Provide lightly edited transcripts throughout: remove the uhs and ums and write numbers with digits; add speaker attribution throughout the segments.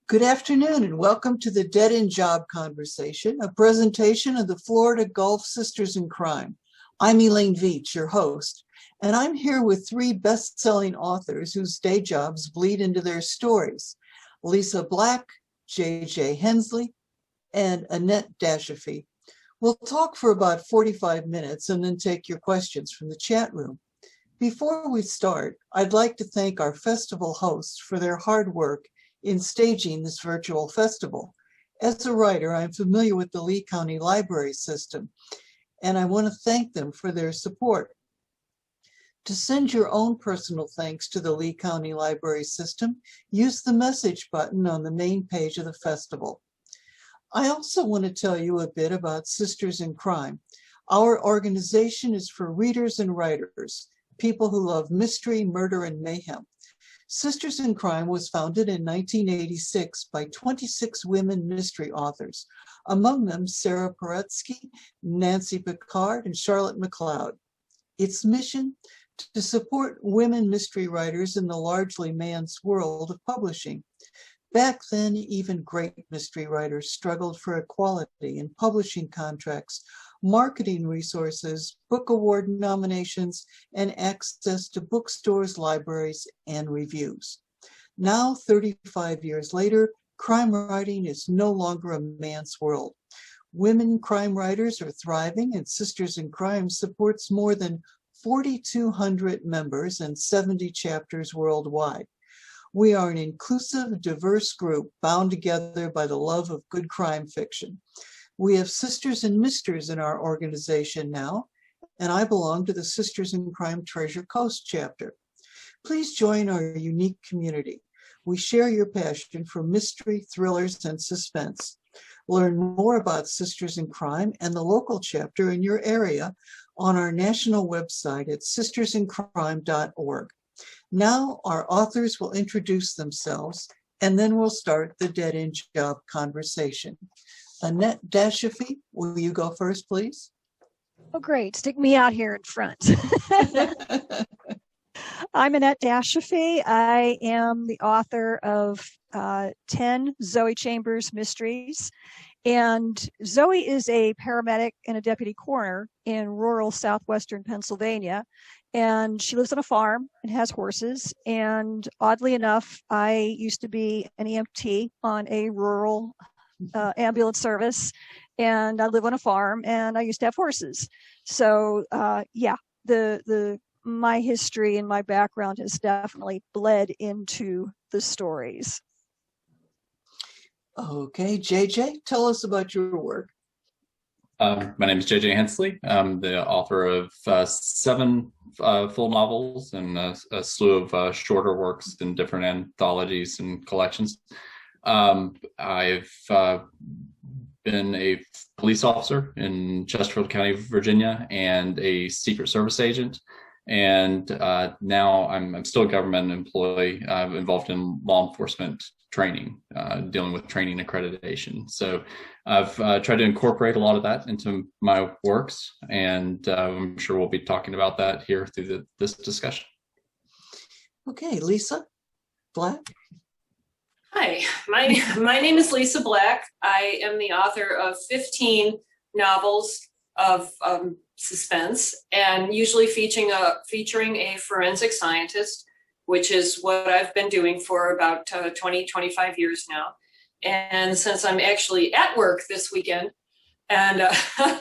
Speaker 1: Good afternoon and welcome to the Dead End Job Conversation, a presentation of the Florida Gulf Sisters in Crime. I'm Elaine Viets, your host, and I'm here with three best-selling authors whose day jobs bleed into their stories: Lisa Black, J.J. Hensley, and Annette Dashofy. We'll talk for about 45 minutes and then take your questions from the chat room. Before we start, I'd like to thank our festival hosts for their hard work in staging this virtual festival. As a writer, I'm familiar with the Lee County Library system, and I want to thank them for their support. To send your own personal thanks to the Lee County Library system, use the message button on the main page of the festival. I also want to tell you a bit about Sisters in Crime. Our organization is for readers and writers, people who love mystery, murder, and mayhem. Sisters in Crime was founded in 1986 by 26 women mystery authors, among them Sarah Paretsky, Nancy Picard, and Charlotte McLeod. Its mission? To support women mystery writers in the largely man's world of publishing. Back then, even great mystery writers struggled for equality in publishing contracts, marketing resources, book award nominations, and access to bookstores, libraries, and reviews. Now, 35 years later, crime writing is no longer a man's world. Women crime writers are thriving, and Sisters in Crime supports more than 4,200 members and 70 chapters worldwide. We are an inclusive, diverse group bound together by the love of good crime fiction. We have sisters and misters in our organization now, and I belong to the Sisters in Crime Treasure Coast chapter. Please join our unique community. We share your passion for mystery, thrillers, and suspense. Learn more about Sisters in Crime and the local chapter in your area on our national website at sistersincrime.org. Now our authors will introduce themselves, and then we'll start the Dead End Job Conversation. Annette Dashofy, will you go first, please?
Speaker 2: Oh, great. Stick me out here in front. I'm Annette Dashofy. I am the author of 10 Zoe Chambers Mysteries. And Zoe is a paramedic and a deputy coroner in rural southwestern Pennsylvania. And she lives on a farm and has horses. And oddly enough, I used to be an EMT on a rural ambulance service, and I live on a farm, and I used to have horses. So my history and my background has definitely bled into the stories.
Speaker 1: Okay, JJ, tell us about your work.
Speaker 3: My name is JJ Hensley. I'm the author of 7 full novels and a slew of shorter works in different anthologies and collections. I've been a police officer in Chesterfield County, Virginia, and a Secret Service agent. And now I'm still a government employee involved in law enforcement training, dealing with training accreditation. So I've tried to incorporate a lot of that into my works, and I'm sure we'll be talking about that here through this discussion.
Speaker 1: Okay, Lisa Black.
Speaker 4: Hi, my name is Lisa Black. I am the author of 15 novels of suspense, and usually featuring a forensic scientist, which is what I've been doing for about 25 years now. And since I'm actually at work this weekend and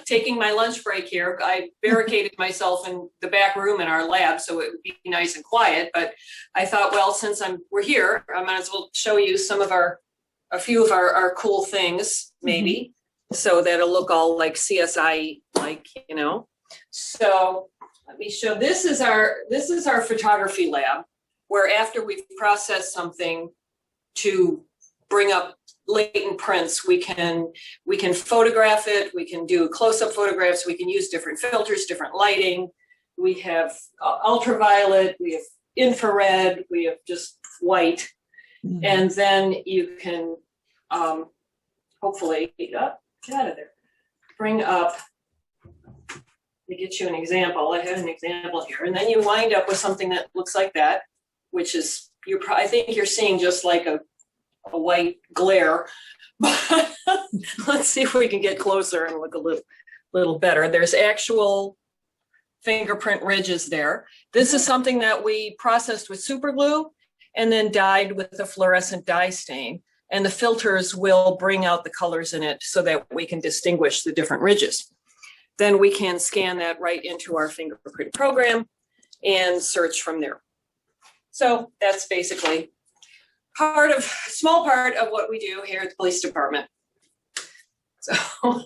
Speaker 4: taking my lunch break here, I barricaded myself in the back room in our lab so it would be nice and quiet. But I thought, well, since we're here, I might as well show you a few of our cool things, maybe, so that it'll look all like CSI, like, you know. So let me show, this is our photography lab, where after we've processed something to bring up latent prints, we can photograph it, we can do close-up photographs, we can use different filters, different lighting. We have ultraviolet, we have infrared, we have just white. Mm-hmm. And then you can hopefully, get out of there, bring up, to get you an example. I have an example here. And then you wind up with something that looks like that, which is, I think you're seeing just like a white glare. But let's see if we can get closer and look a little better. There's actual fingerprint ridges there. This is something that we processed with super glue and then dyed with a fluorescent dye stain. And the filters will bring out the colors in it so that we can distinguish the different ridges. Then we can scan that right into our fingerprint program and search from there. So that's basically small part of what we do here at the police department. So.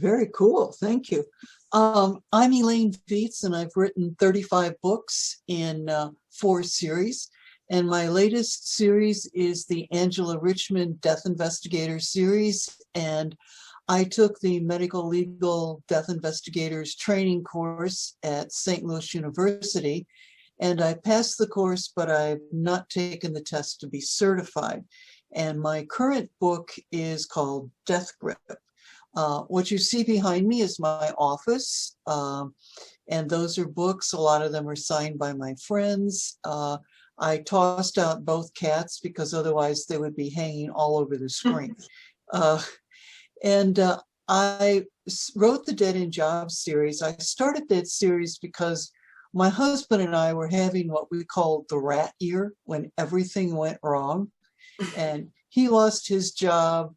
Speaker 1: Very cool. Thank you. I'm Elaine Viets, and I've written 35 books in 4 series. And my latest series is the Angela Richman Death Investigator series. And I took the Medical Legal Death Investigators training course at St. Louis University. And I passed the course, but I've not taken the test to be certified. And my current book is called Death Grip. What you see behind me is my office. And those are books. A lot of them are signed by my friends. I tossed out both cats because otherwise they would be hanging all over the screen. And I wrote the Dead End Job series. I started that series because my husband and I were having what we called the rat year, when everything went wrong. And he lost his job.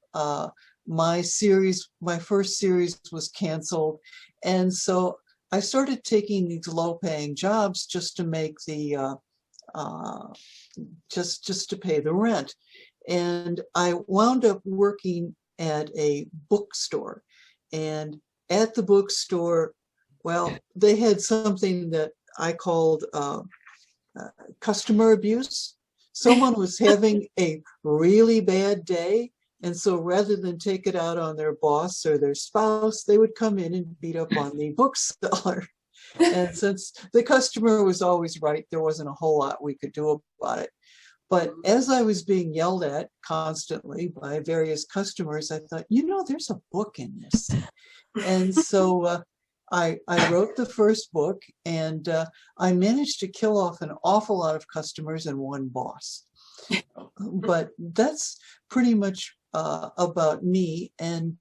Speaker 1: My first series was canceled. And so I started taking these low-paying jobs just to make the just to pay the rent. And I wound up working at a bookstore. And at the bookstore, well, they had something that I called customer abuse. Someone was having a really bad day. And so rather than take it out on their boss or their spouse, they would come in and beat up on the bookseller. And since the customer was always right, there wasn't a whole lot we could do about it. But as I was being yelled at constantly by various customers, I thought, there's a book in this. And so I wrote the first book, and I managed to kill off an awful lot of customers and one boss. But that's pretty much about me. And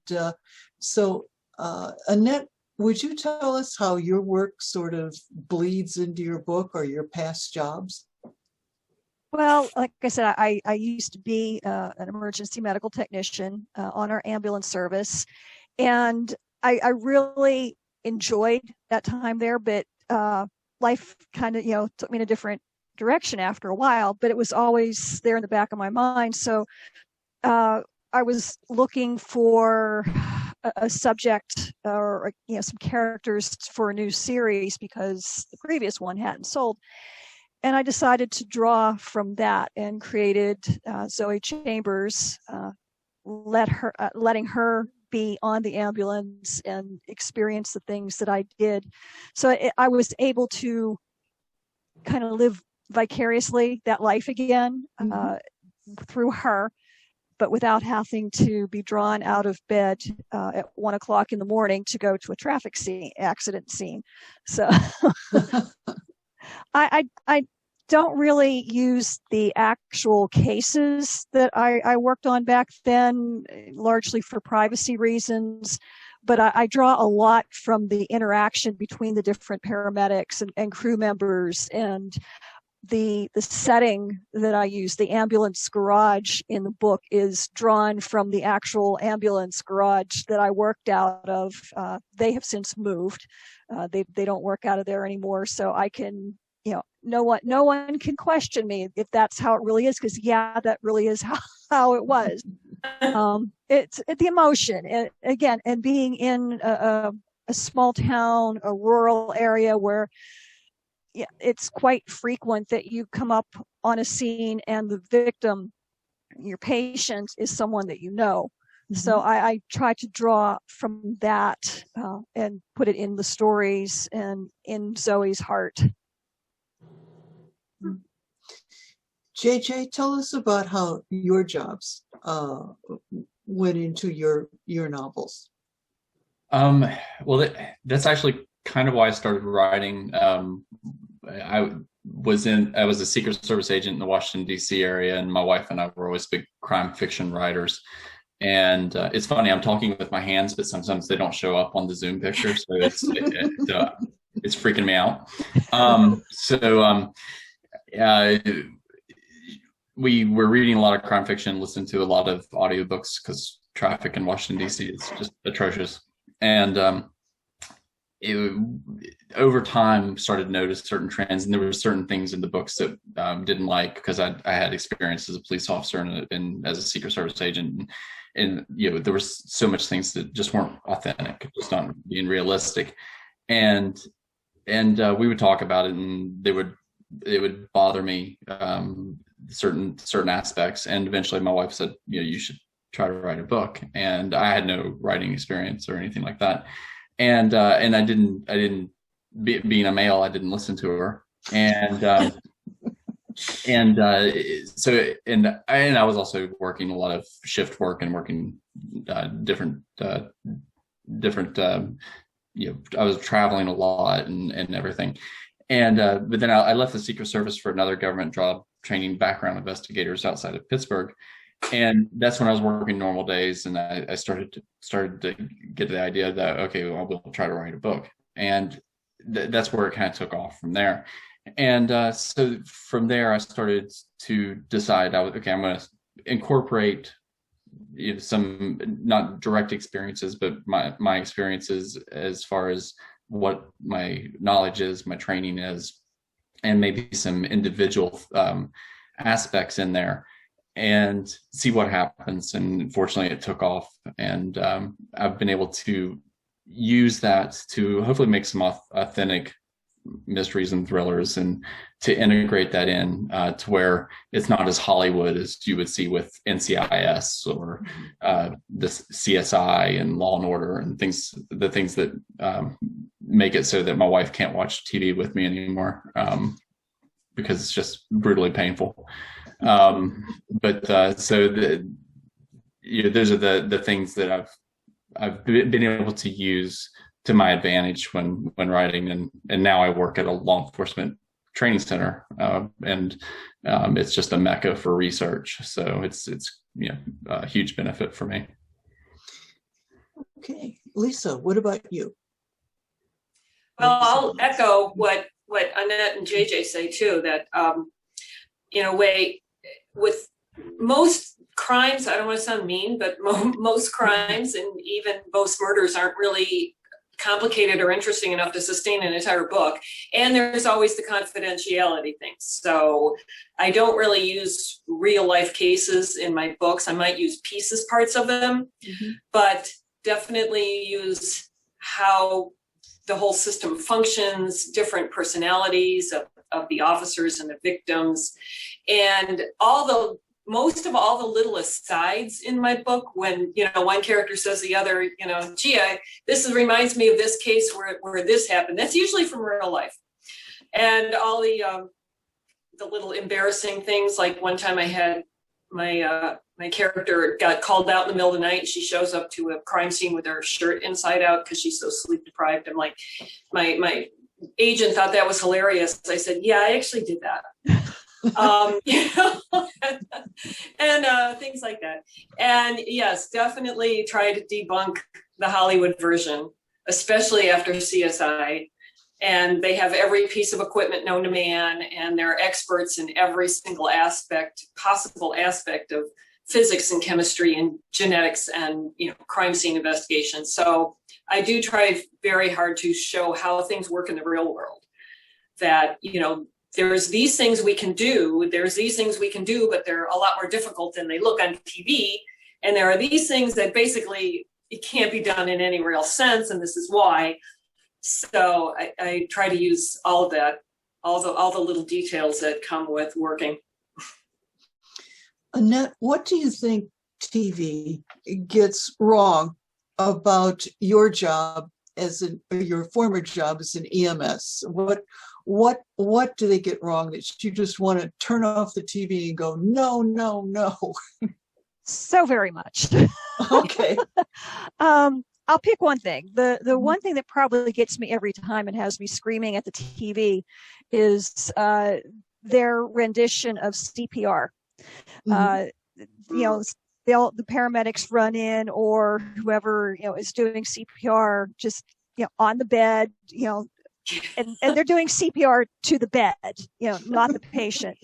Speaker 1: so Annette, would you tell us how your work sort of bleeds into your book or your past jobs?
Speaker 2: Well, like I said, I used to be an emergency medical technician on our ambulance service, and I really enjoyed that time there, but life kind of, took me in a different direction after a while, but it was always there in the back of my mind. So I was looking for a subject or some characters for a new series because the previous one hadn't sold. And I decided to draw from that and created Zoe Chambers, letting her be on the ambulance and experience the things that I did. So I was able to kind of live vicariously that life again through her, but without having to be drawn out of bed at 1 o'clock in the morning to go to a traffic accident scene. So I don't really use the actual cases that I worked on back then, largely for privacy reasons, but I draw a lot from the interaction between the different paramedics and crew members, and the setting that I use. The ambulance garage in the book is drawn from the actual ambulance garage that I worked out of. They have since moved. They don't work out of there anymore, so I can, no one can question me if that's how it really is, because that really is how it was. It's the emotion, and again, and being in a small town, a rural area where it's quite frequent that you come up on a scene and the victim, your patient, is someone that you know. Mm-hmm. So I try to draw from that and put it in the stories and in Zoe's heart.
Speaker 1: JJ, tell us about how your jobs went into your novels.
Speaker 3: Well, that's actually kind of why I started writing. I was a Secret Service agent in the Washington, D.C. area, and my wife and I were always big crime fiction writers. And it's funny, I'm talking with my hands, but sometimes they don't show up on the Zoom picture, so it's freaking me out. We were reading a lot of crime fiction, listening to a lot of audiobooks because traffic in Washington, D.C. is just atrocious. And over time started to notice certain trends, and there were certain things in the books that didn't like, because I had experience as a police officer and as a Secret Service agent, and there was so much things that just weren't authentic, just not being realistic, and we would talk about it, and it would bother me, certain aspects, and eventually my wife said, you should try to write a book, and I had no writing experience or anything like that. And I didn't being a male, I didn't listen to her. And I was also working a lot of shift work and working different I was traveling a lot and everything. And but then I left the Secret Service for another government job, training background investigators outside of Pittsburgh. And that's when I was working normal days, and I started to get the idea that, okay, well, we'll try to write a book, and that's where it kind of took off from there. And so from there, I started to decide, I'm going to incorporate some not direct experiences, but my experiences as far as what my knowledge is, my training is, and maybe some individual aspects in there, and see what happens. And fortunately it took off, and I've been able to use that to hopefully make some authentic mysteries and thrillers, and to integrate that in to where it's not as Hollywood as you would see with NCIS or the CSI and Law and Order and the things that make it so that my wife can't watch TV with me anymore, because it's just brutally painful. So those are the things that I've been able to use to my advantage when writing, and now I work at a law enforcement training center, and it's just a mecca for research. So it's a huge benefit for me.
Speaker 1: Okay, Lisa, what about you?
Speaker 4: Well, I'll echo what Annette and JJ say too, that in a way, with most crimes, I don't want to sound mean, but most crimes and even most murders aren't really complicated or interesting enough to sustain an entire book. And there's always the confidentiality thing. So I don't really use real life cases in my books. I might use parts of them, but definitely use how the whole system functions, different personalities of the officers and the victims, and most of all the little asides in my book, when one character says the other, gee, this reminds me of this case where this happened. That's usually from real life. And all the little embarrassing things, like one time I had my character got called out in the middle of the night. She shows up to a crime scene with her shirt inside out because she's so sleep deprived. I'm like, my agent thought that was hilarious. I said, yeah, I actually did that. And things like that. And yes, definitely try to debunk the Hollywood version, especially after CSI. And they have every piece of equipment known to man, and they're experts in every single possible aspect of physics and chemistry and genetics and crime scene investigation. So I do try very hard to show how things work in the real world. That there's these things we can do. There's these things we can do, but they're a lot more difficult than they look on TV. And there are these things that basically it can't be done in any real sense, and this is why. So I try to use all of that, all the little details that come with working.
Speaker 1: Annette, what do you think TV gets wrong about your job your former job as an EMS? What do they get wrong that you just want to turn off the TV and go, no, no, no?
Speaker 2: So very much.
Speaker 1: Okay.
Speaker 2: I'll pick one thing. The one thing that probably gets me every time and has me screaming at the TV is their rendition of CPR. The paramedics run in, or whoever is doing CPR just on the bed, and they're doing CPR to the bed, not the patient,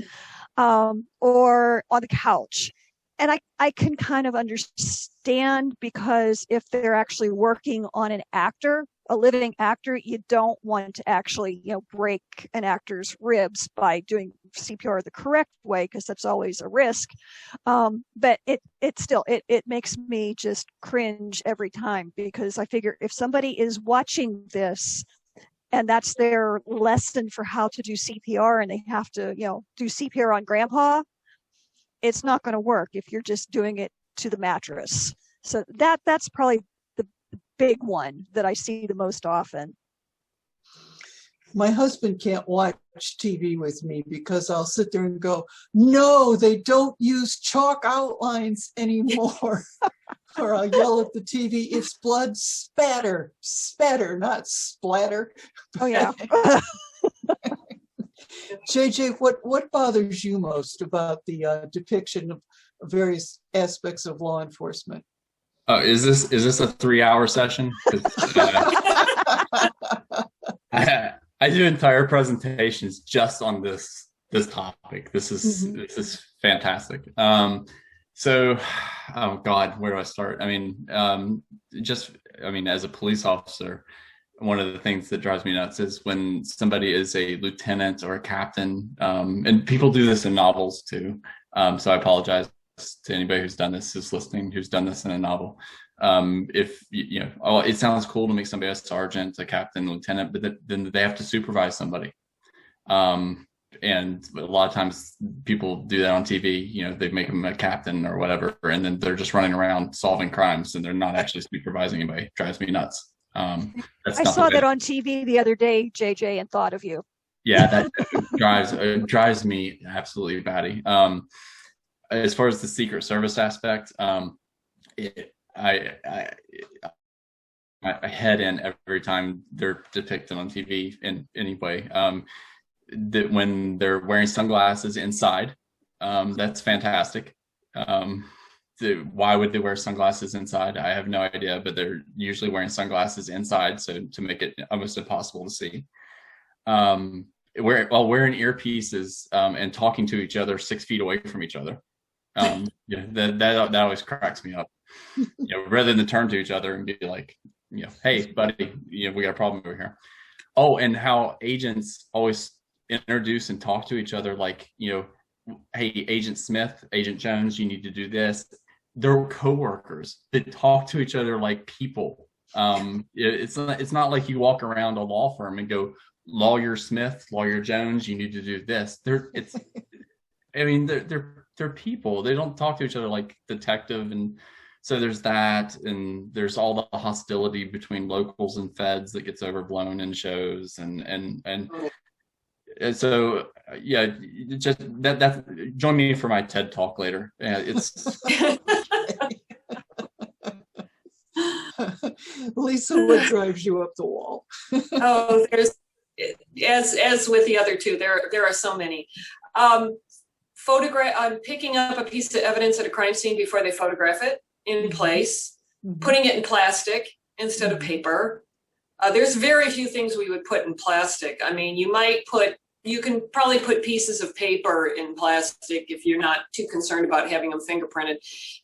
Speaker 2: or on the couch. And I can kind of understand, because if they're actually working on an actor, a living actor, you don't want to actually, break an actor's ribs by doing CPR the correct way, because that's always a risk. But it makes me just cringe every time, because I figure if somebody is watching this and that's their lesson for how to do CPR, and they have to, do CPR on grandpa, it's not going to work if you're just doing it to the mattress. So that's probably the big one that I see the most often.
Speaker 1: My husband can't watch TV with me because I'll sit there and go, no, they don't use chalk outlines anymore. Or I'll yell at the TV, it's blood spatter, not splatter.
Speaker 2: Oh, yeah.
Speaker 1: JJ, what bothers you most about the depiction of various aspects of law enforcement?
Speaker 3: Oh, is this a 3-hour session? I do entire presentations just on this topic. This is fantastic. So, oh God, where do I start? I mean, as a police officer, one of the things that drives me nuts is when somebody is a lieutenant or a captain, and people do this in novels too. So I apologize to anybody who's done this, who's listening, who's done this in a novel. If it sounds cool to make somebody a sergeant, a captain, lieutenant, but then they have to supervise somebody. And a lot of times people do that on TV. They make them a captain or whatever, and then they're just running around solving crimes, and they're not actually supervising anybody. It drives me nuts.
Speaker 2: I saw that on TV the other day, JJ, and thought of you.
Speaker 3: Yeah, that drives me absolutely batty. As far as the Secret Service aspect, I head in every time they're depicted on TV in any way. That when they're wearing sunglasses inside, that's fantastic. Why would they wear sunglasses inside? I have no idea, but they're usually wearing sunglasses inside, so to make it almost impossible to see. While wearing earpieces and talking to each other 6 feet away from each other. That always cracks me up. Rather than turn to each other and be like, hey, buddy, we got a problem over here. Oh, and how agents always introduce and talk to each other like, hey, Agent Smith, Agent Jones, you need to do this. They're coworkers that talk to each other like people. It's not like you walk around a law firm and go, Lawyer Smith, Lawyer Jones, you need to do this. They're people. They don't talk to each other like detective. And so there's that, and there's all the hostility between locals and feds that gets overblown in shows, and so yeah, just that join me for my TED talk later. It's
Speaker 1: Lisa, what drives you up the wall?
Speaker 4: Oh, there's, as with the other two, there are so many. Picking up a piece of evidence at a crime scene before they photograph it in place, putting it in plastic instead of paper. There's very few things we would put in plastic. I mean, you can probably put pieces of paper in plastic if you're not too concerned about having them fingerprinted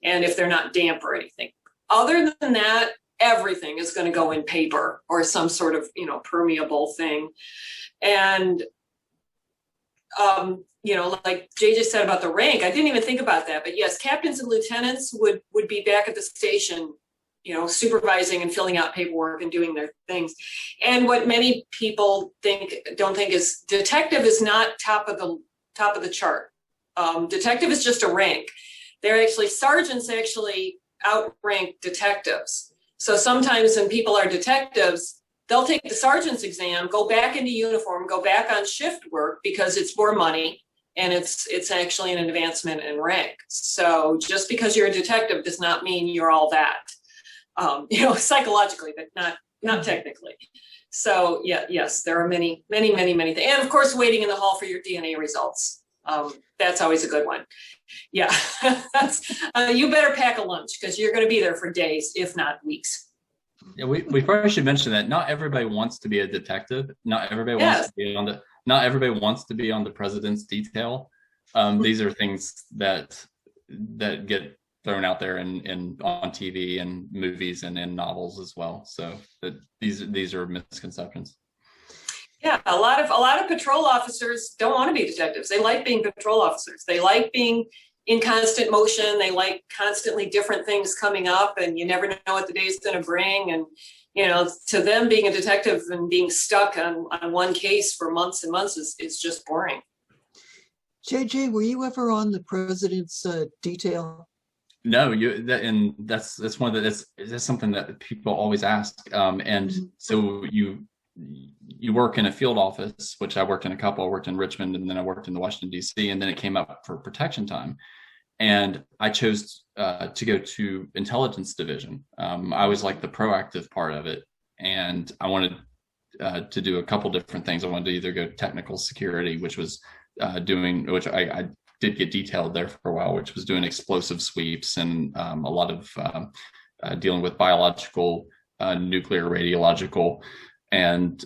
Speaker 4: and if they're not damp or anything. Other than that, everything is going to go in paper or some sort of, permeable thing. And, like JJ said about the rank, I didn't even think about that. But yes, captains and lieutenants would be back at the station supervising and filling out paperwork and doing their things. And what many people don't think is detective is not top of the chart. Detective is just a rank. Sergeants actually outrank detectives. So sometimes when people are detectives, they'll take the sergeant's exam, go back into uniform, go back on shift work because it's more money and it's actually an advancement in rank. So just because you're a detective does not mean you're all that, psychologically, but not technically. So yes, there are many things. And of course, waiting in the hall for your DNA results. That's always a good one. Yeah, you better pack a lunch because you're going to be there for days, if not weeks.
Speaker 3: Yeah, we probably should mention that not everybody wants to be a detective. Not everybody wants to be on the president's detail. These are things that get thrown out there and on TV and movies and in novels as well. So these are misconceptions.
Speaker 4: Yeah, a lot of patrol officers don't want to be detectives. They like being patrol officers. They like being in constant motion. They like constantly different things coming up, and you never know what the day's going to bring. And to them, being a detective and being stuck on one case for months and months is just boring.
Speaker 1: JJ, were you ever on the president's detail?
Speaker 3: No, that's one of that's something that people always ask. So you work in a field office, which I worked in a couple. I worked in Richmond, and then I worked in the Washington, D.C., and then it came up for protection time. And I chose to go to intelligence division. I was like the proactive part of it. And I wanted to do a couple different things. I wanted to either go technical security, which was which I did get detailed there for a while, which was doing explosive sweeps and a lot of dealing with biological, nuclear, radiological, and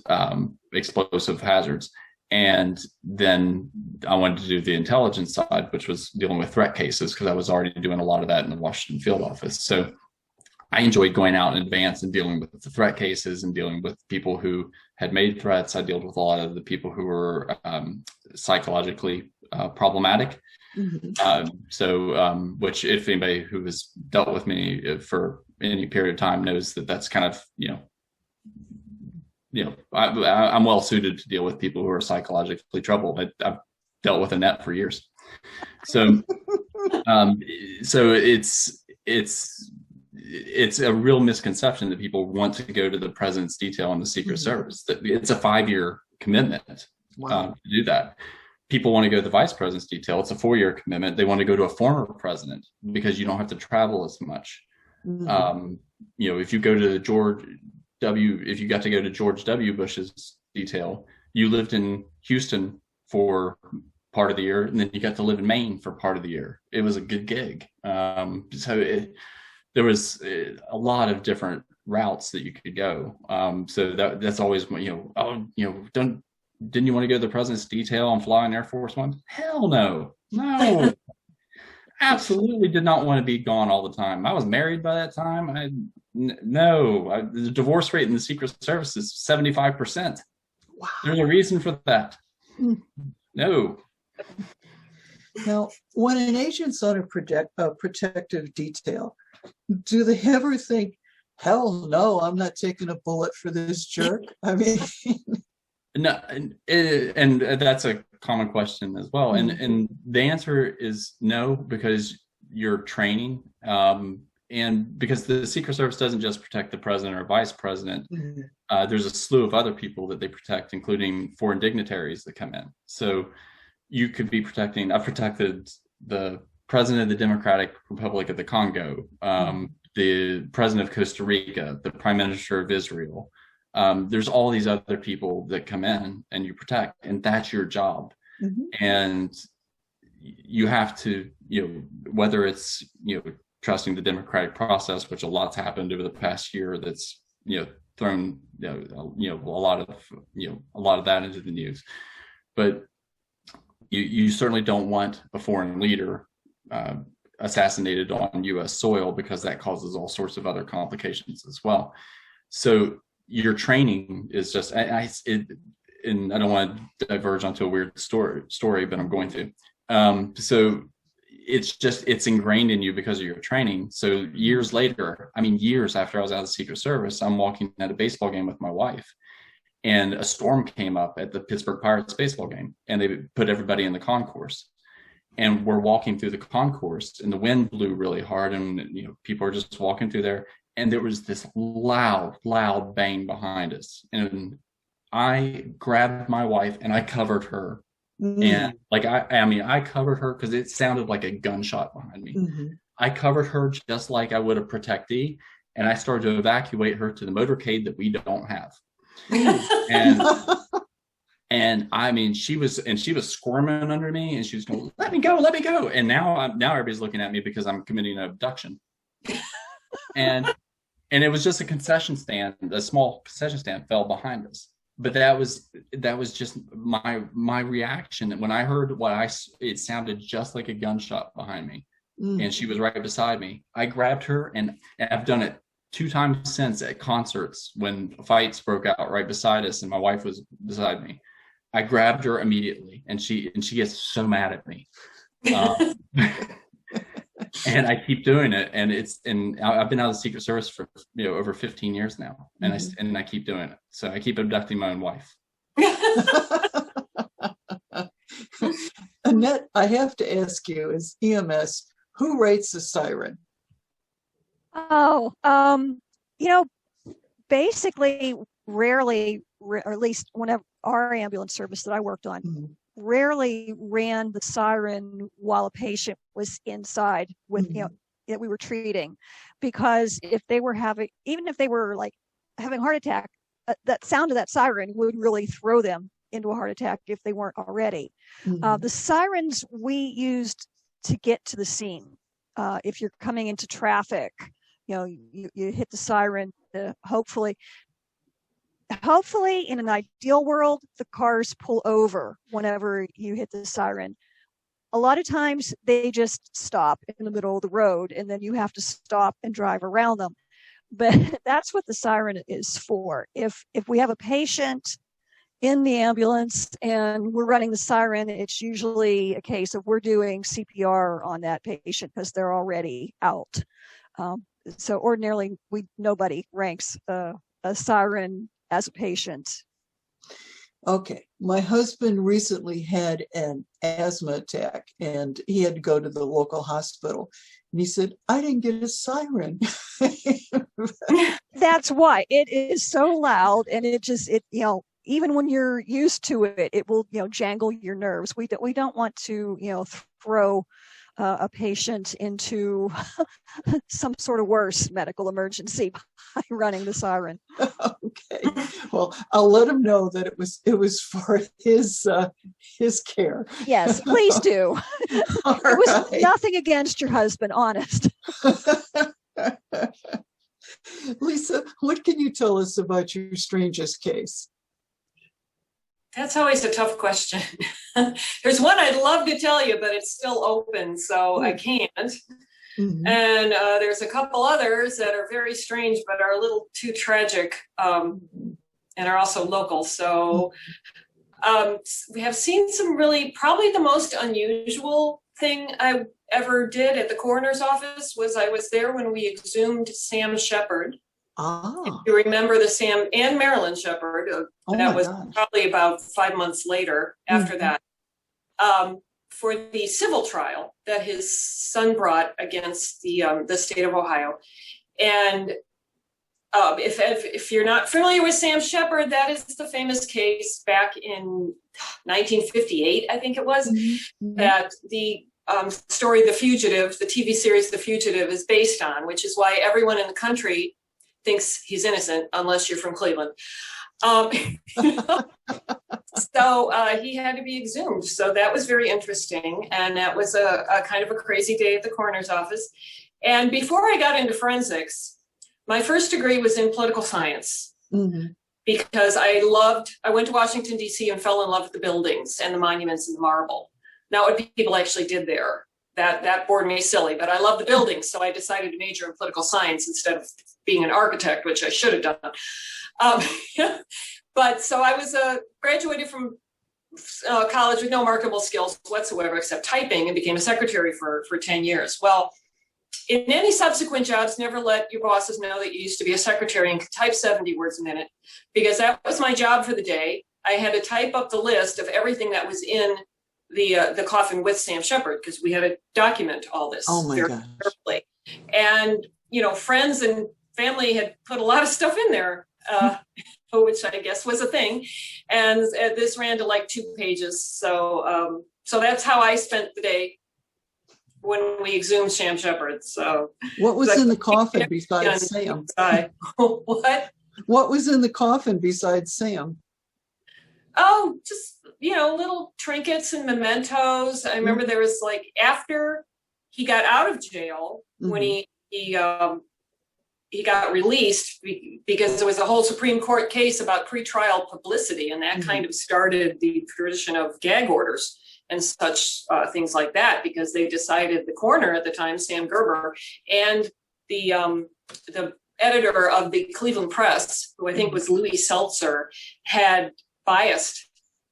Speaker 3: explosive hazards. And then I wanted to do the intelligence side, which was dealing with threat cases, because I was already doing a lot of that in the Washington field office. So I enjoyed going out in advance and dealing with the threat cases and dealing with people who had made threats. I dealt with a lot of the people who were psychologically problematic. Mm-hmm. Which if anybody who has dealt with me for any period of time knows that's kind of, I'm well suited to deal with people who are psychologically troubled. I've dealt with Annette for years. So, so it's a real misconception that people want to go to the president's detail in the Secret Service. That it's a 5-year commitment to do that. People want to go to the vice president's detail. It's a 4-year commitment. They want to go to a former president because you don't have to travel as much. Mm-hmm. If you go to if you got to go to George W. Bush's detail, you lived in Houston for part of the year, and then you got to live in Maine for part of the year. It was a good gig. There was a lot of different routes that you could go. So that's always, didn't you want to go to the president's detail and fly in Air Force One? Hell no. Absolutely did not want to be gone all the time. I was married by that time. The divorce rate in the Secret Service is 75%. Wow. There's a reason for that. No.
Speaker 1: Now, when an agent's on a protective detail, do they ever think, hell no, I'm not taking a bullet for this jerk? I mean...
Speaker 3: No, and that's a common question as well. And the answer is no, because you're training. And because the Secret Service doesn't just protect the president or vice president, there's a slew of other people that they protect, including foreign dignitaries that come in. So you could be I've protected the president of the Democratic Republic of the Congo, the president of Costa Rica, the prime minister of Israel. There's all these other people that come in and you protect, and that's your job. Mm-hmm. And you have to, whether it's, trusting the democratic process, which a lot's happened over the past year that's, thrown, a lot of that into the news. But you certainly don't want a foreign leader assassinated on U.S. soil, because that causes all sorts of other complications as well. So your training is just, and I don't want to diverge onto a weird story, but I'm going to. So it's ingrained in you because of your training. So years later, years after I was out of the Secret Service, I'm walking at a baseball game with my wife, and a storm came up at the Pittsburgh Pirates baseball game, and they put everybody in the concourse. And we're walking through the concourse, and the wind blew really hard, and people are just walking through there, and there was this loud bang behind us, and I grabbed my wife and I covered her. And I covered her because it sounded like a gunshot behind me. I covered her just like I would a protectee, and I started to evacuate her to the motorcade that we don't have. And she was squirming under me, and she was going, let me go. And now everybody's looking at me because I'm committing an abduction. and it was just a small concession stand fell behind us. But that was just my reaction when I heard it sounded just like a gunshot behind me, and she was right beside me. I grabbed her, and I've done it 2 times since at concerts when fights broke out right beside us, and my wife was beside me. I grabbed her immediately, and she gets so mad at me, and I keep doing it, and I've been out of the Secret Service for over 15 years now, and I keep doing it. So I keep abducting my own wife.
Speaker 1: Annette, I have to ask you, as EMS, who rates the siren?
Speaker 2: Oh, basically, rarely, or at least whenever our ambulance service that I worked on, rarely ran the siren while a patient was inside with, that we were treating, because if they were even if they were like having a heart attack, that sound of that siren would really throw them into a heart attack if they weren't already. The sirens we used to get to the scene. If you're coming into traffic, you hit the siren to hopefully in an ideal world, the cars pull over whenever you hit the siren. A lot of times they just stop in the middle of the road, and then you have to stop and drive around them. But that's what the siren is for. If we have a patient in the ambulance and we're running the siren, it's usually a case of we're doing CPR on that patient because they're already out. So ordinarily, nobody ranks a siren as a patient.
Speaker 1: Okay. My husband recently had an asthma attack, and he had to go to the local hospital. And he said, I didn't get a siren.
Speaker 2: That's why it is so loud, and even when you're used to it, it will, jangle your nerves. We don't want to, throw a patient into some sort of worse medical emergency by running the siren.
Speaker 1: Okay. Well, I'll let him know that it was for his care.
Speaker 2: Yes, please do. It was nothing against your husband, honest.
Speaker 1: Lisa, what can you tell us about your strangest case?
Speaker 4: That's always a tough question. There's one I'd love to tell you, but it's still open, so I can't. And there's a couple others that are very strange, but are a little too tragic, and are also local. So we have seen some really, probably the most unusual thing I ever did at the coroner's office was I was there when we exhumed Sam Shepard. If you remember the Sam and Marilyn Shepard, that was probably about 5 months later after that, for the civil trial that his son brought against the state of Ohio. And if you're not familiar with Sam Shepard, that is the famous case back in 1958, I think it was, that the story The Fugitive, the TV series The Fugitive, is based on, which is why everyone in the country thinks he's innocent unless you're from Cleveland. So he had to be exhumed. So that was very interesting. And that was a kind of a crazy day at the coroner's office. And before I got into forensics, my first degree was in political science, because I went to Washington, D.C. and fell in love with the buildings and the monuments and the marble. Not what people actually did there. That bored me silly, but I love the buildings. So I decided to major in political science instead of being an architect, which I should have done. But so I was graduated from college with no marketable skills whatsoever except typing and became a secretary for 10 years. Well, in any subsequent jobs, never let your bosses know that you used to be a secretary and could type 70 words a minute, because that was my job for the day. I had to type up the list of everything that was in the coffin with Sam Shepard, because we had to document all this very carefully. And, friends and family had put a lot of stuff in there, which I guess was a thing. And this ran to like 2 pages. So that's how I spent the day when we exhumed Sam Shepard. So
Speaker 1: what was in the coffin besides Sam?
Speaker 4: What?
Speaker 1: What was in the coffin besides Sam?
Speaker 4: Oh, just, little trinkets and mementos. I remember there was like, after he got out of jail, when he got released, because there was a whole Supreme Court case about pretrial publicity, and that kind of started the tradition of gag orders and such things like that, because they decided, the coroner at the time, Sam Gerber, and the editor of the Cleveland Press, who I think was Louis Seltzer, had biased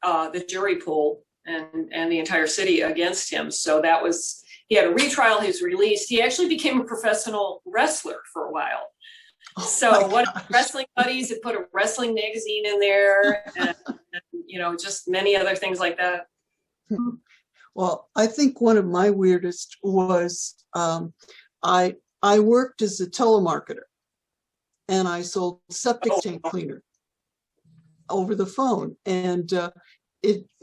Speaker 4: the jury pool and the entire city against him. So he had a retrial, he was released. He actually became a professional wrestler for a while. So one of the wrestling buddies had put a wrestling magazine in there, and just many other things like that.
Speaker 1: Well, I think one of my weirdest was I worked as a telemarketer, and I sold septic tank cleaner over the phone. And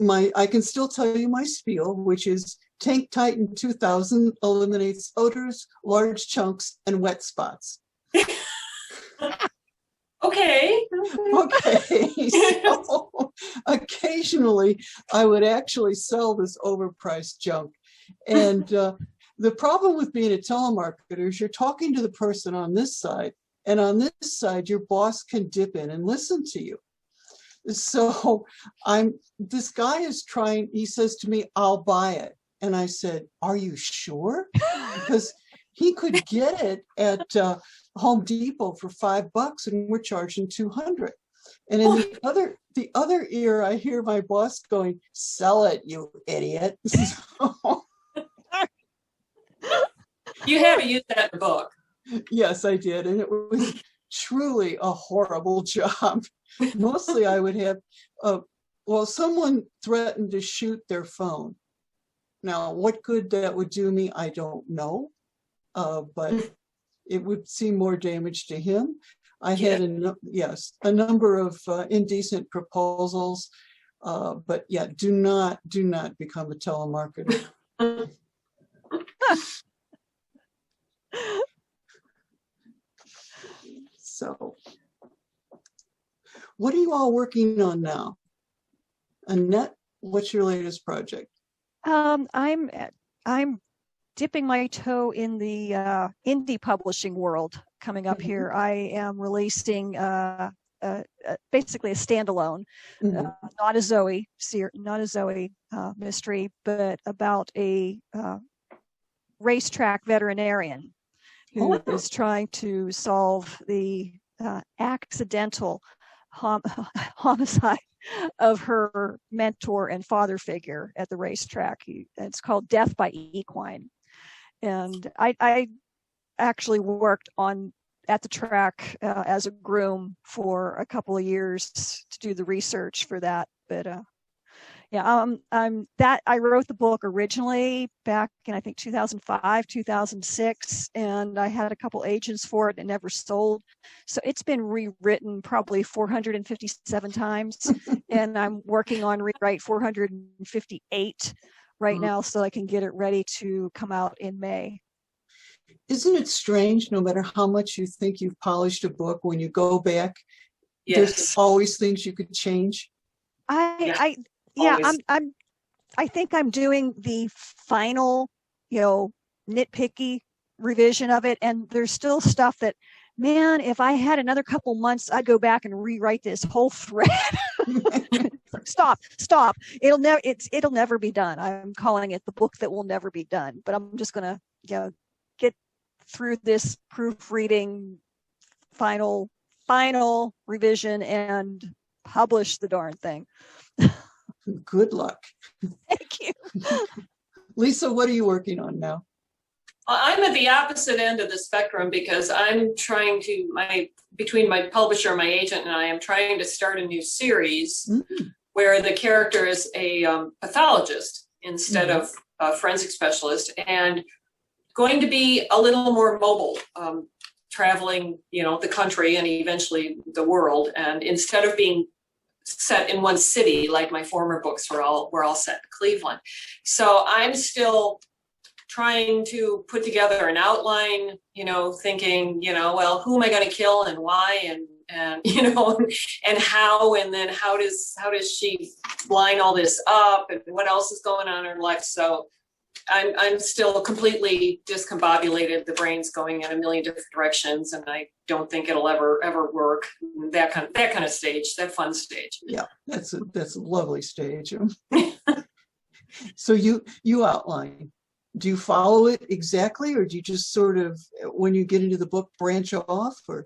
Speaker 1: I can still tell you my spiel, which is Tank Titan 2000 eliminates odors, large chunks, and wet spots.
Speaker 4: Okay.
Speaker 1: So occasionally I would actually sell this overpriced junk. And the problem with being a telemarketer is you're talking to the person on this side, and on this side, your boss can dip in and listen to you. So this guy is trying, he says to me, I'll buy it. And I said, are you sure? Because he could get it at Home Depot for $5 and we're charging $200. And in the other ear, I hear my boss going, sell it, you idiot.
Speaker 4: You had to use that in the book.
Speaker 1: Yes, I did. And it was truly a horrible job. Mostly I would have, someone threatened to shoot their phone. Now, what good that would do me, I don't know. But it would seem more damage to him. I had a number of indecent proposals, but yeah, do not become a telemarketer. So, what are you all working on now? Annette, what's your latest project?
Speaker 2: I'm dipping my toe in the indie publishing world coming up here. I am releasing basically a standalone, not a Zoe mystery, but about a racetrack veterinarian who is trying to solve the accidental homicide of her mentor and father figure at the racetrack. It's called Death by Equine. And I actually worked at the track as a groom for a couple of years to do the research for that. But I wrote the book originally back in, I think, 2005, 2006, and I had a couple agents for it and never sold. So it's been rewritten probably 457 times, and I'm working on rewrite 458 right now, so I can get it ready to come out in May.
Speaker 1: Isn't it strange, no matter how much you think you've polished a book, when you go back, there's always things you could change?
Speaker 2: I think I'm doing the final, nitpicky revision of it, and there's still stuff that, man, if I had another couple months, I'd go back and rewrite this whole thread. Stop. It'll never be done. I'm calling it the book that will never be done. But I'm just gonna, get through this proofreading, final revision, and publish the darn thing.
Speaker 1: Good luck.
Speaker 2: Thank you.
Speaker 1: Lisa, what are you working on now?
Speaker 4: I'm at the opposite end of the spectrum because I'm trying to, between my publisher, my agent, and I am trying to start a new series where the character is a pathologist instead of a forensic specialist, and going to be a little more mobile, traveling, the country and eventually the world. And instead of being set in one city like my former books were all set in Cleveland. So I'm still trying to put together an outline, thinking, well, who am I going to kill and why, and and how, and then how does she line all this up, and what else is going on in her life. So I'm still completely discombobulated. The brain's going in a million different directions, and I don't think it'll ever work. That kind of stage, that fun stage.
Speaker 1: Yeah, that's a lovely stage. So you outline. Do you follow it exactly, or do you just sort of, when you get into the book, branch off? Or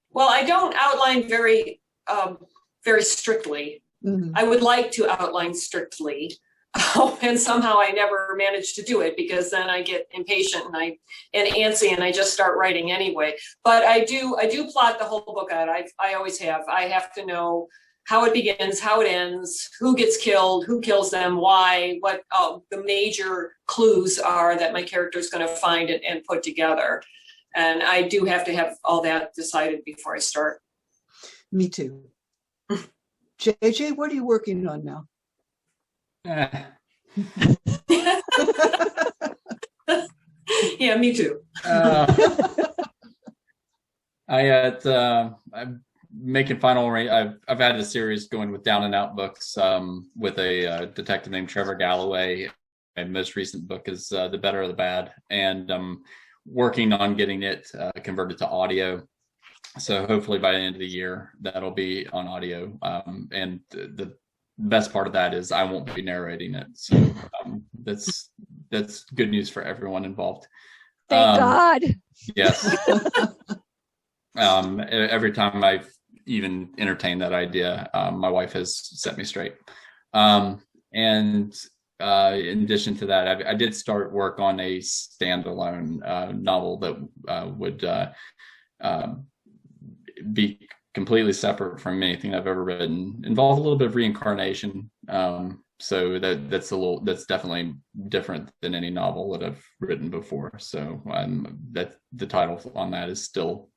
Speaker 4: well, I don't outline very strictly. I would like to outline strictly. And somehow I never manage to do it, because then I get impatient and antsy, and I just start writing anyway. But I do plot the whole book out. I always have. I have to know how it begins, how it ends, who gets killed, who kills them, why, what the major clues are that my character is going to find and put together. And I do have to have all that decided before I start.
Speaker 1: Me too. JJ, what are you working on now?
Speaker 4: Yeah, me too.
Speaker 3: I'm making final. I've had a series going with Down and Out books with a detective named Trevor Galloway. My most recent book is The Better or the Bad, and I'm working on getting it converted to audio. So hopefully by the end of the year, that'll be on audio. And the best part of that is I won't be narrating it. So that's good news for everyone involved.
Speaker 2: Thank God.
Speaker 3: Yes. Every time I've even entertained that idea, my wife has set me straight. And in addition to that, I did start work on a standalone novel that would be completely separate from anything I've ever written. Involve a little bit of reincarnation. So that's definitely different than any novel that I've written before. So that the title on that is still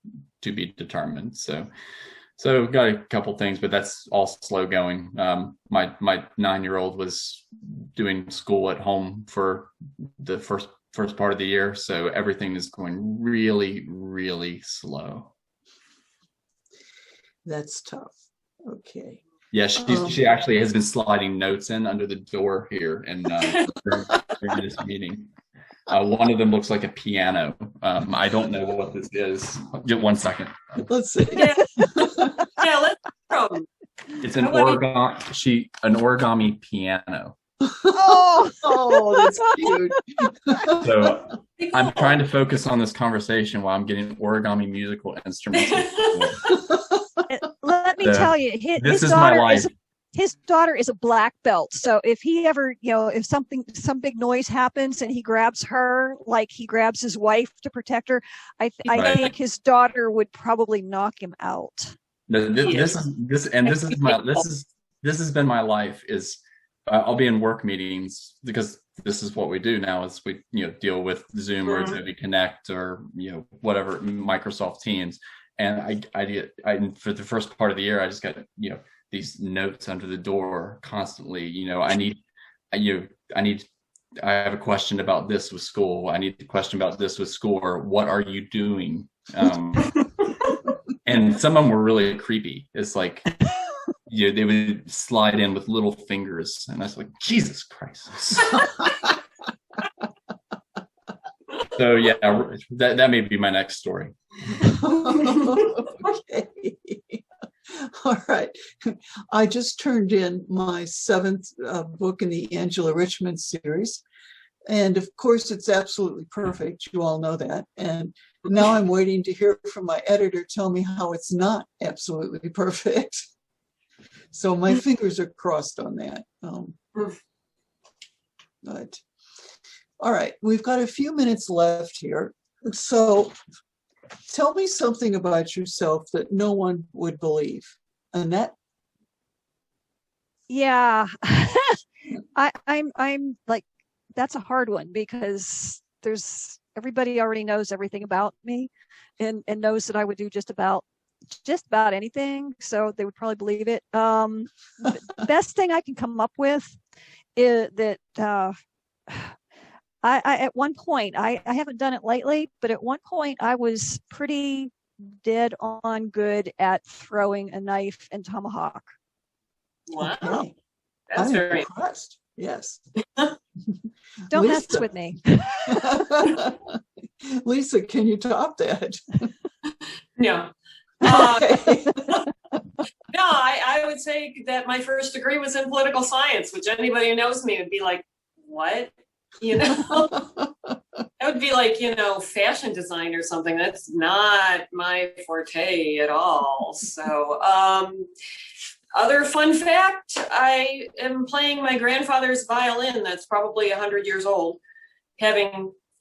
Speaker 3: to be determined. So got a couple things, but that's all slow going. My 9-year-old was doing school at home for the first part of the year, so everything is going really, really slow.
Speaker 1: That's tough. Okay.
Speaker 3: Yeah, she actually has been sliding notes in under the door here, and during this meeting, one of them looks like a piano. I don't know what this is. Just 1 second.
Speaker 1: Let's see.
Speaker 4: Yeah, let's go.
Speaker 3: It's an origami piano.
Speaker 1: Oh, that's cute.
Speaker 3: So I'm trying to focus on this conversation while I'm getting origami musical instruments.
Speaker 2: Let me tell you,
Speaker 3: this is my life.
Speaker 2: His daughter is a black belt. So if he ever, if some big noise happens and he grabs her like he grabs his wife to protect her, I think his daughter would probably knock him out.
Speaker 3: This has been my life. Is I'll be in work meetings, because this is what we do now, is we deal with Zoom or Adobe Connect or whatever, Microsoft Teams. And I for the first part of the year, I just got these notes under the door constantly. I have a question about this with school. I need a question about this with school. Or what are you doing? And some of them were really creepy. It's like they would slide in with little fingers, and I was like, Jesus Christ. So yeah, that may be my next story.
Speaker 1: Okay. All right. I just turned in my 7th book in the Angela Richman series. And of course, it's absolutely perfect. You all know that. And now I'm waiting to hear from my editor tell me how it's not absolutely perfect. So my fingers are crossed on that. But all right, we've got a few minutes left here. So tell me something about yourself that no one would believe. Annette?
Speaker 2: Yeah. I'm like, that's a hard one because everybody already knows everything about me and knows that I would do just about anything. So they would probably believe it. The best thing I can come up with is that I at one point, I haven't done it lately, but at one point I was pretty dead on good at throwing a knife and tomahawk.
Speaker 4: Wow.
Speaker 1: Okay.
Speaker 4: That's
Speaker 1: I'm
Speaker 4: very
Speaker 1: impressed. Yes.
Speaker 2: Don't mess
Speaker 1: Lisa.
Speaker 2: with me.
Speaker 1: Lisa, can you top that?
Speaker 4: No.
Speaker 1: Okay.
Speaker 4: No, I would say that my first degree was in political science, which anybody who knows me would be like, what? You know, that would be like, fashion design or something. That's not my forte at all. So, other fun fact, I am playing my grandfather's violin that's probably 100 years old,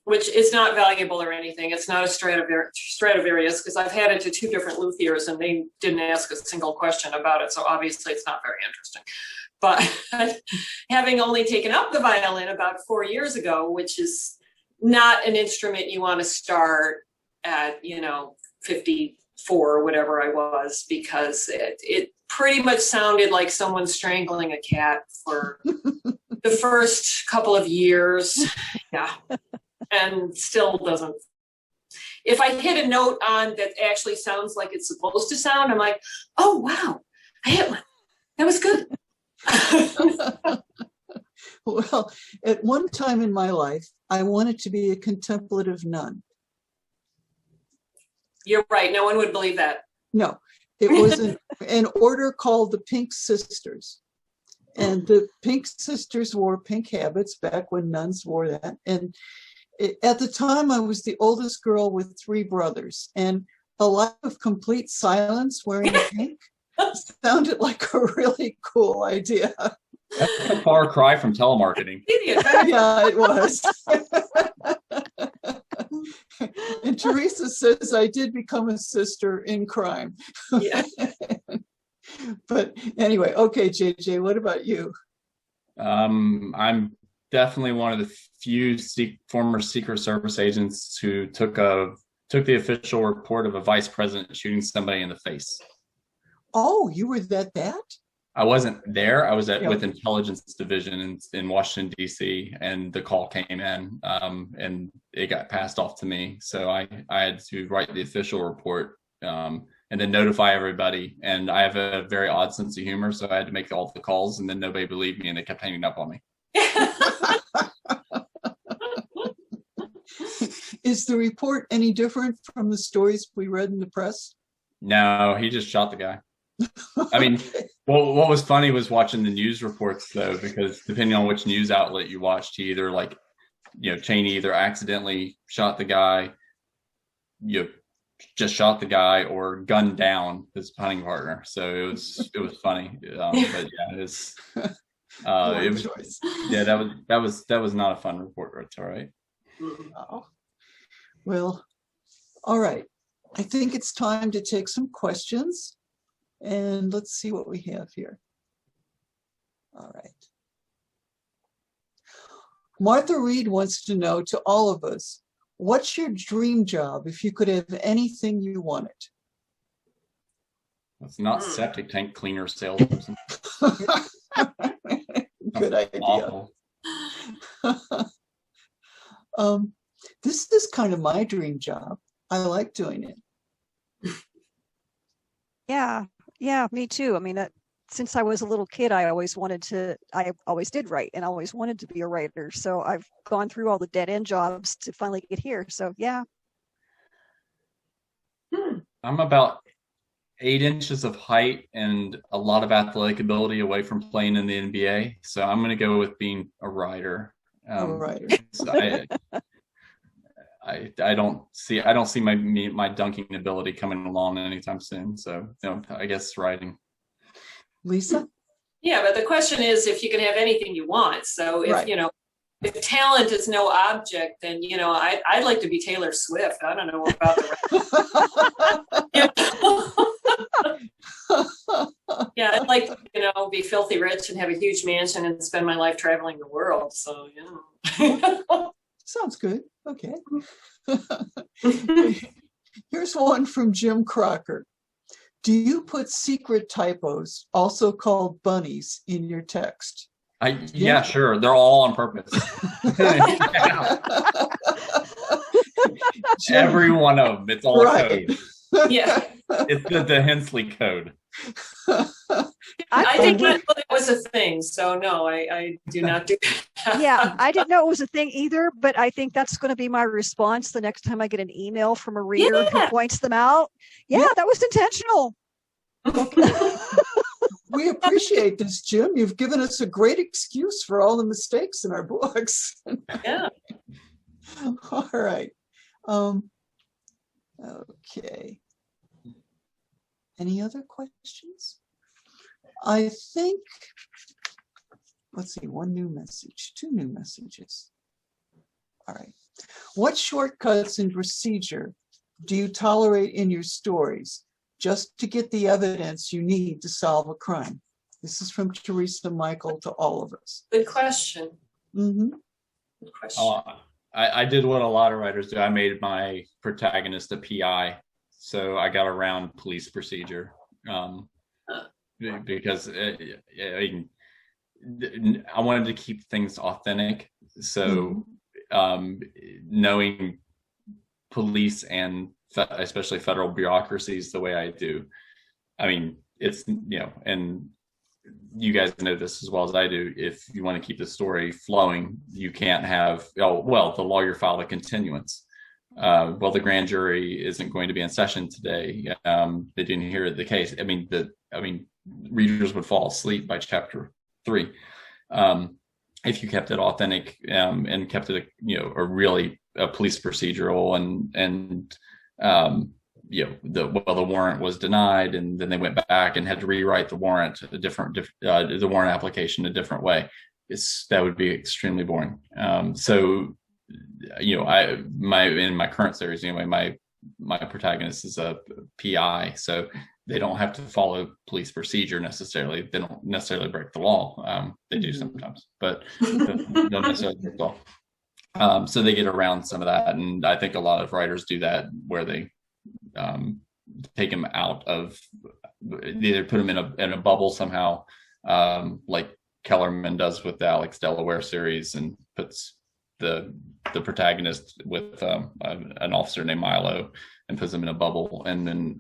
Speaker 4: which is not valuable or anything. It's not a Stradivarius because I've had it to 2 different luthiers and they didn't ask a single question about it. So obviously it's not very interesting. But having only taken up the violin about 4 years ago, which is not an instrument you want to start at, 54 or whatever I was, because it pretty much sounded like someone strangling a cat for the first couple of years. Yeah. And still doesn't. If I hit a note on that actually sounds like it's supposed to sound, I'm like, oh, wow, I hit one. That was good.
Speaker 1: Well, at one time in my life, I wanted to be a contemplative nun.
Speaker 4: You're right. No one would believe that.
Speaker 1: No, it was an order called the Pink Sisters. And the Pink Sisters wore pink habits back when nuns wore that. And at the time, I was the oldest girl with 3 brothers. And a life of complete silence wearing pink sounded like a really cool idea.
Speaker 3: That's a far cry from telemarketing.
Speaker 1: Yeah, it was. And Teresa says I did become a sister in crime.
Speaker 4: Yeah.
Speaker 1: But anyway, okay, JJ, what about you?
Speaker 3: I'm definitely one of the few former Secret Service agents who took the official report of a vice president shooting somebody in the face.
Speaker 1: Oh, you were that?
Speaker 3: I wasn't there. I was with Intelligence Division in Washington, D.C., and the call came in, and it got passed off to me. So I had to write the official report and then notify everybody. And I have a very odd sense of humor, so I had to make all the calls, and then nobody believed me, and they kept hanging up on me.
Speaker 1: Is the report any different from the stories we read in the press?
Speaker 3: No, he just shot the guy. I mean, well, what was funny was watching the news reports, though, because depending on which news outlet you watched, he either Cheney either accidentally shot the guy, just shot the guy, or gunned down his hunting partner. So it was funny. But yeah, it was that was not a fun report. It's all right.
Speaker 1: Oh. Well, all right. I think it's time to take some questions. And let's see what we have here. All right. Martha Reed wants to know, to all of us, what's your dream job if you could have anything you wanted?
Speaker 3: It's not septic tank cleaner salesperson.
Speaker 1: Good idea.
Speaker 3: Awful.
Speaker 1: This is kind of my dream job. I like doing it.
Speaker 2: Yeah, me too. I mean, since I was a little kid, I always did write and I always wanted to be a writer. So I've gone through all the dead end jobs to finally get here. So yeah.
Speaker 3: I'm about 8 inches of height and a lot of athletic ability away from playing in the NBA. So I'm going to go with being a writer.
Speaker 1: A writer.
Speaker 3: So I don't see my dunking ability coming along anytime soon. So I guess writing.
Speaker 1: Lisa?
Speaker 4: Yeah, but the question is if you can have anything you want. So if,
Speaker 1: Right.
Speaker 4: If talent is no object, then, I'd like to be Taylor Swift. I don't know about the rest. Yeah, I'd like to, be filthy rich and have a huge mansion and spend my life traveling the world. So,
Speaker 1: Sounds good. Okay. Here's one from Jim Crocker. Do you put secret typos, also called bunnies, in your text?
Speaker 3: Yeah, sure. They're all on purpose. Every one of them. It's all code.
Speaker 4: Yeah.
Speaker 3: It's the Hensley code.
Speaker 4: I didn't know that was a thing, so no, I do not do that.
Speaker 2: Yeah, I didn't know it was a thing either, but I think that's going to be my response the next time I get an email from a reader who points them out. Yeah, that was intentional.
Speaker 1: We appreciate this, Jim. You've given us a great excuse for all the mistakes in our books.
Speaker 4: Yeah.
Speaker 1: All right. Okay. Any other questions? I think, let's see, one new message, two new messages. All right. What shortcuts and procedure do you tolerate in your stories just to get the evidence you need to solve a crime? This is from Teresa Michael to all of us.
Speaker 4: Good question.
Speaker 1: Mm-hmm.
Speaker 4: Good question.
Speaker 3: I did what a lot of writers do. I made my protagonist a PI, so I got around police procedure because I wanted to keep things authentic. So knowing police and especially federal bureaucracies the way I do, I mean, it's, and you guys know this as well as I do. If you want to keep the story flowing, you can't have, the lawyer filed a continuance. The grand jury isn't going to be in session today. They didn't hear the case. I mean, readers would fall asleep by chapter 3. If you kept it authentic and kept it, a police procedural and the warrant was denied, and then they went back and had to rewrite the warrant the warrant application a different way. That would be extremely boring. In my current series anyway, my protagonist is a PI, so they don't have to follow police procedure necessarily. They don't necessarily break the law. They do sometimes, but don't necessarily break the law. So they get around some of that, and I think a lot of writers do that, where they take them out of, either put them in a bubble somehow, like Kellerman does with the Alex Delaware series, and puts the protagonist with an officer named Milo and puts them in a bubble, and then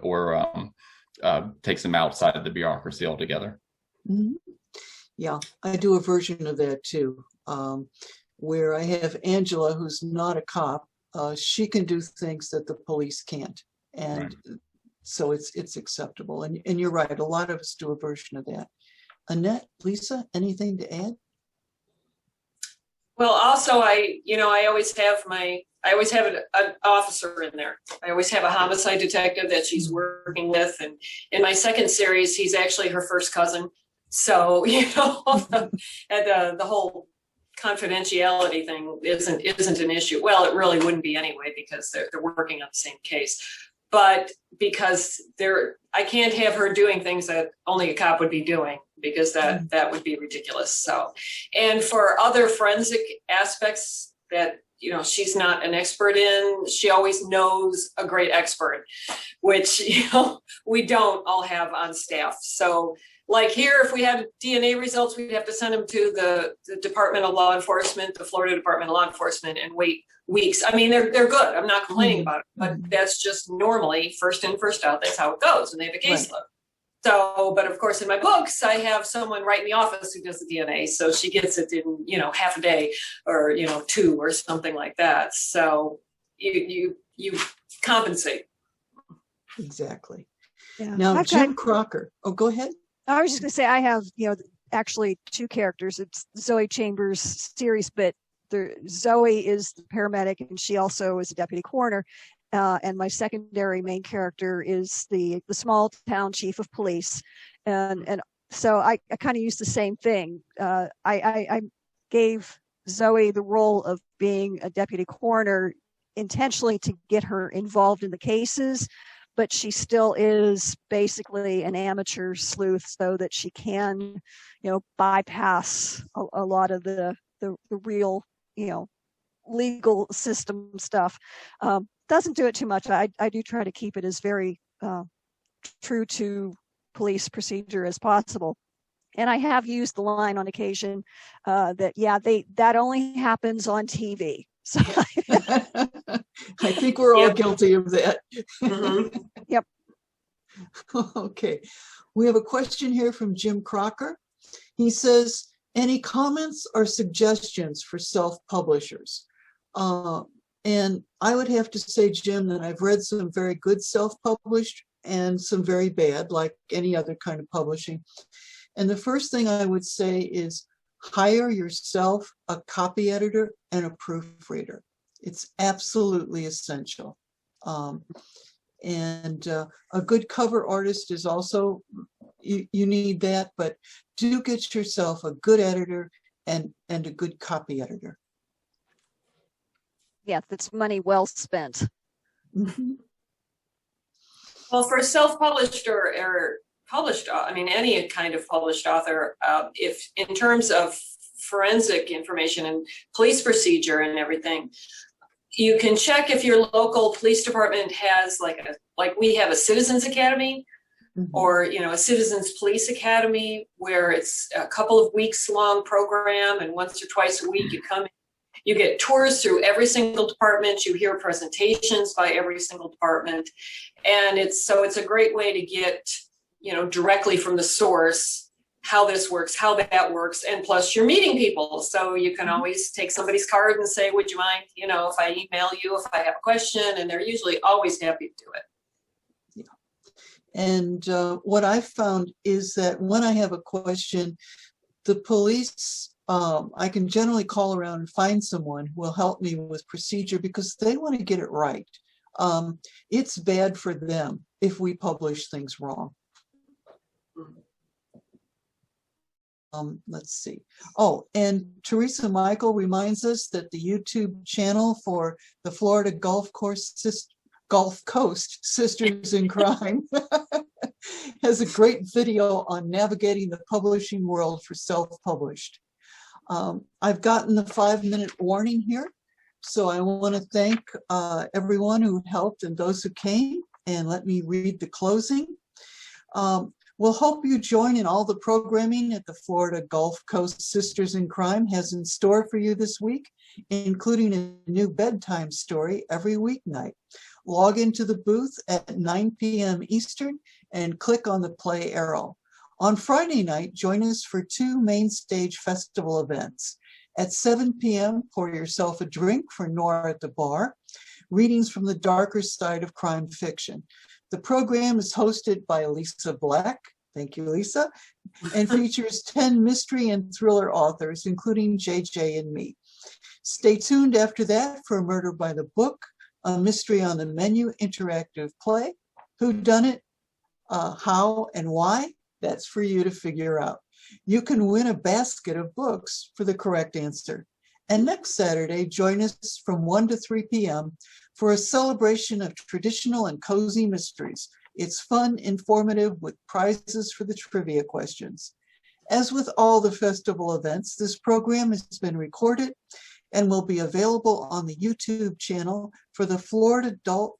Speaker 3: takes them outside of the bureaucracy altogether.
Speaker 1: Mm-hmm. Yeah, I do a version of that too, where I have Angela, who's not a cop. She can do things that the police can't, and so it's acceptable. And you're right, a lot of us do a version of that. Annette, Lisa, anything to add?
Speaker 4: Well, also, I always have an officer in there. I always have a homicide detective that she's working with. And in my second series, he's actually her first cousin. So, and the whole confidentiality thing isn't an issue. Well, it really wouldn't be anyway, because they're working on the same case. But because I can't have her doing things that only a cop would be doing, because that would be ridiculous. So, and for other forensic aspects that, she's not an expert in, she always knows a great expert, which, we don't all have on staff. So like here, if we had DNA results, we'd have to send them to the Department of Law Enforcement, the Florida Department of Law Enforcement, and wait weeks. I mean, they're good. I'm not complaining about it, but that's just normally first in, first out. That's how it goes. And they have a caseload. Right. So, but of course, in my books, I have someone right in the office who does the DNA. So she gets it in, half a day or, 2 or something like that. So you compensate.
Speaker 1: Exactly.
Speaker 2: Yeah.
Speaker 1: Now, Jim Crocker. Oh, go ahead.
Speaker 2: I was just going to say, I have, actually 2 characters. It's Zoe Chambers series, but Zoe is the paramedic, and she also is a deputy coroner. And my secondary main character is the small town chief of police. And so I kind of used the same thing. I gave Zoe the role of being a deputy coroner intentionally to get her involved in the cases, but she still is basically an amateur sleuth so that she can, bypass a lot of the real, legal system stuff. Doesn't do it too much. I do try to keep it as very true to police procedure as possible. And I have used the line on occasion that only happens on TV. So
Speaker 1: I think we're all guilty of that.
Speaker 4: Mm-hmm.
Speaker 2: Yep.
Speaker 1: Okay. We have a question here from Jim Crocker. He says, any comments or suggestions for self-publishers? And I would have to say, Jim, that I've read some very good self-published and some very bad, like any other kind of publishing. And the first thing I would say is hire yourself a copy editor and a proofreader. It's absolutely essential. And a good cover artist is also, you need that, but do get yourself a good editor and a good copy editor.
Speaker 2: Yeah, that's money well spent.
Speaker 1: Mm-hmm.
Speaker 4: Well, for self-published or published, any kind of published author, if in terms of forensic information and police procedure and everything, you can check if your local police department has like we have a citizens academy, mm-hmm. or a citizens police academy where it's a couple of weeks long program, and once or twice a week you come in. You get tours through every single department. You hear presentations by every single department. And it's a great way to get, directly from the source, how this works, how that works. And plus you're meeting people. So you can always take somebody's card and say, would you mind, if I email you, if I have a question, and they're usually always happy to do it.
Speaker 1: Yeah. And what I've found is that when I have a question, the police, I can generally call around and find someone who will help me with procedure because they want to get it right. It's bad for them if we publish things wrong. Let's see. Oh, and Teresa Michael reminds us that the YouTube channel for the Florida Gulf Coast Sisters in Crime has a great video on navigating the publishing world for self-published. I've gotten the 5-minute warning here, so I want to thank everyone who helped and those who came, and let me read the closing. We'll hope you join in all the programming that the Florida Gulf Coast Sisters in Crime has in store for you this week, including a new bedtime story every weeknight. Log into the booth at 9 p.m. Eastern and click on the play arrow. On Friday night, join us for 2 main stage festival events. At 7 p.m., pour yourself a drink for Nora at the Bar, readings from the darker side of crime fiction. The program is hosted by Lisa Black, thank you, Lisa, and features 10 mystery and thriller authors, including JJ and me. Stay tuned after that for Murder by the Book, a mystery on the menu interactive play. Who done it, how, and why? That's for you to figure out. You can win a basket of books for the correct answer. And next Saturday, join us from 1 to 3 p.m. for a celebration of traditional and cozy mysteries. It's fun, informative, with prizes for the trivia questions. As with all the festival events, this program has been recorded and will be available on the YouTube channel for the Florida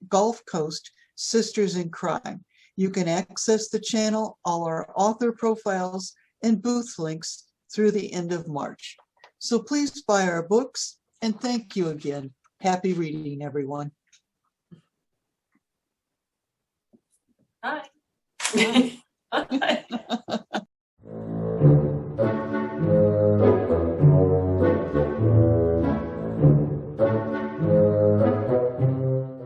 Speaker 1: Gulf Coast Sisters in Crime. You can access the channel, all our author profiles, and booth links through the end of March. So please buy our books, and thank you again. Happy reading, everyone.
Speaker 4: Hi.
Speaker 1: Bye.